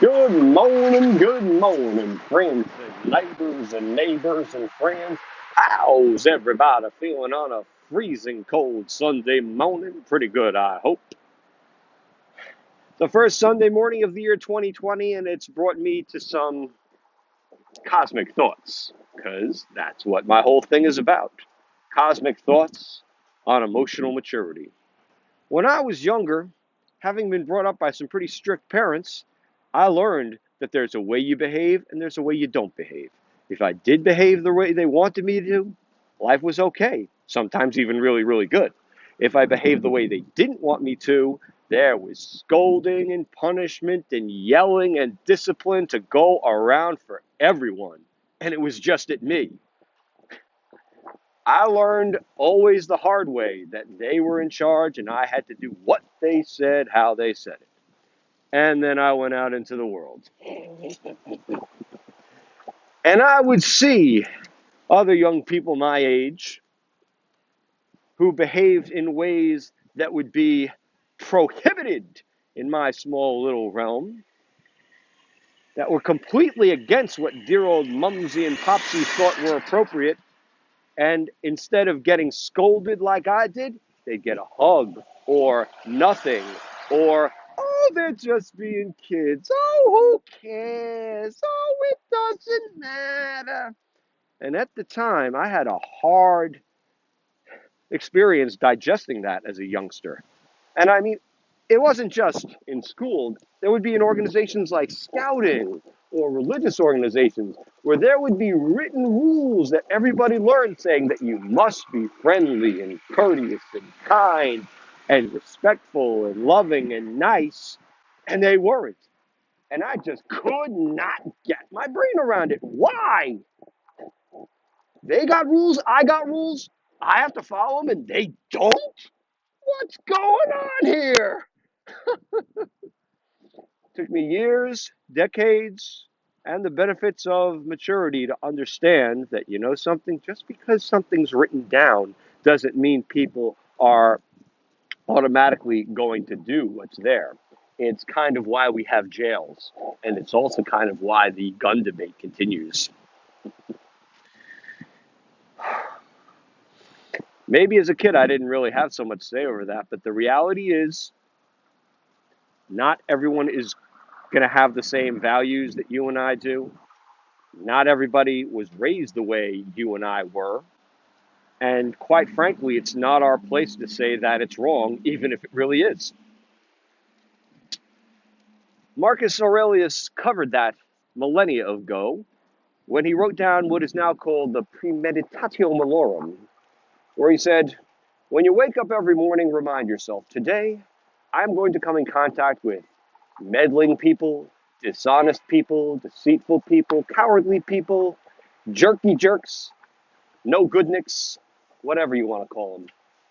good morning, friends and neighbors and friends. How's everybody feeling on a freezing cold Sunday morning? Pretty good, I hope. The first Sunday morning of the year 2020, and it's brought me to some cosmic thoughts, because that's what my whole thing is about. Cosmic thoughts on emotional maturity. When I was younger, having been brought up by some pretty strict parents, I learned that there's a way you behave and there's a way you don't behave. If I did behave the way they wanted me to, life was okay, sometimes even really, really good. If I behaved the way they didn't want me to, there was scolding and punishment and yelling and discipline to go around for everyone. And it was just at me. I learned always the hard way that they were in charge and I had to do what they said, how they said it. And then I went out into the world. And I would see other young people my age who behaved in ways that would be prohibited in my small little realm, that were completely against what dear old Mumsy and Popsy thought were appropriate. And instead of getting scolded like I did, they'd get a hug or nothing or, oh, they're just being kids. Oh, who cares? Oh, it doesn't matter. And at the time, I had a hard experience digesting that as a youngster. And I mean, it wasn't just in school. There would be in organizations like scouting or religious organizations where there would be written rules that everybody learned saying that you must be friendly and courteous and kind and respectful and loving and nice. And they weren't. And I just could not get my brain around it. Why? They got rules, I got rules, I have to follow them, and they don't? What's going on here? Took me years, decades, and the benefits of maturity to understand that, you know something, just because something's written down doesn't mean people are automatically going to do what's there. It's kind of why we have jails, and it's also kind of why the gun debate continues. Maybe as a kid I didn't really have so much say over that, but the reality is not everyone is going to have the same values that you and I do. Not everybody was raised the way you and I were. And quite frankly, it's not our place to say that it's wrong, even if it really is. Marcus Aurelius covered that millennia ago when he wrote down what is now called the Premeditatio Malorum, where he said, when you wake up every morning, remind yourself, today I'm going to come in contact with meddling people, dishonest people, deceitful people, cowardly people, jerky jerks, no goodniks, whatever you want to call them.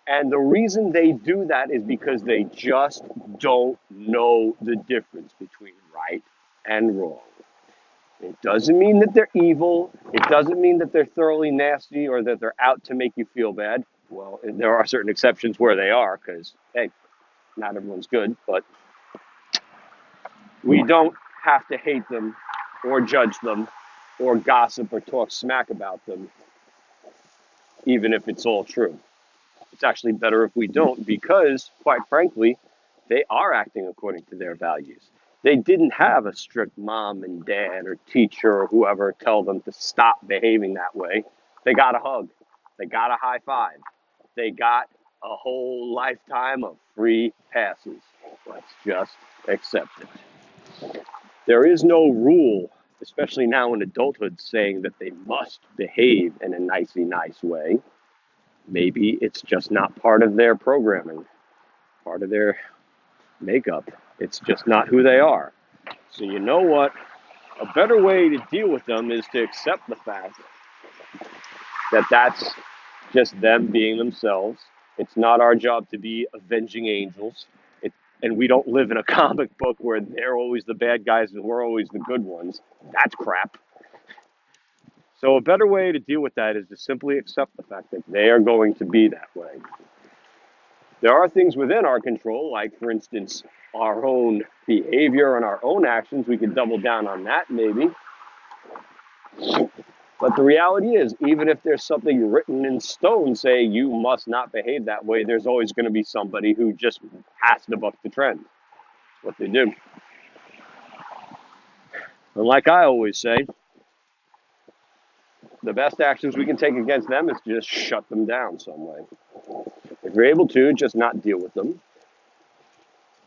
And the reason they do that is because they just don't know the difference between right and wrong. It doesn't mean that they're evil. It doesn't mean that they're thoroughly nasty or that they're out to make you feel bad. Well, there are certain exceptions where they are because, hey, not everyone's good, but we don't have to hate them or judge them or gossip or talk smack about them, even if it's all true. It's actually better if we don't because, quite frankly, they are acting according to their values. They didn't have a strict mom and dad or teacher or whoever tell them to stop behaving that way. They got a hug. They got a high five. They got a whole lifetime of free passes. Let's just accept it. There is no rule, especially now in adulthood, saying that they must behave in a nicey nice way. Maybe it's just not part of their programming, part of their makeup. It's just not who they are. So, you know what? A better way to deal with them is to accept the fact that that's just them being themselves. It's not our job to be avenging angels. And we don't live in a comic book where they're always the bad guys and we're always the good ones. That's crap. So, a better way to deal with that is to simply accept the fact that they are going to be that way. There are things within our control, like, for instance, our own behavior and our own actions. We could double down on that, maybe. But the reality is, even if there's something written in stone saying you must not behave that way, there's always going to be somebody who just has to buck the trend. That's what they do. And like I always say, the best actions we can take against them is just shut them down some way. If you're able to, just not deal with them.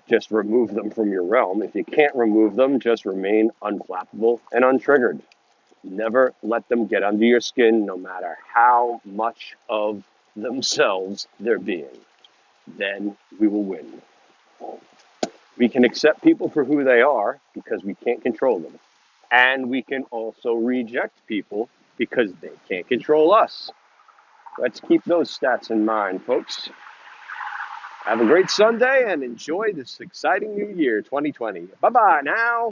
Just remove them from your realm. If you can't remove them, just remain unflappable and untriggered. Never let them get under your skin, no matter how much of themselves they're being. Then we will win. We can accept people for who they are because we can't control them. And we can also reject people because they can't control us. Let's keep those stats in mind, folks. Have a great Sunday and enjoy this exciting new year, 2020. Bye-bye now.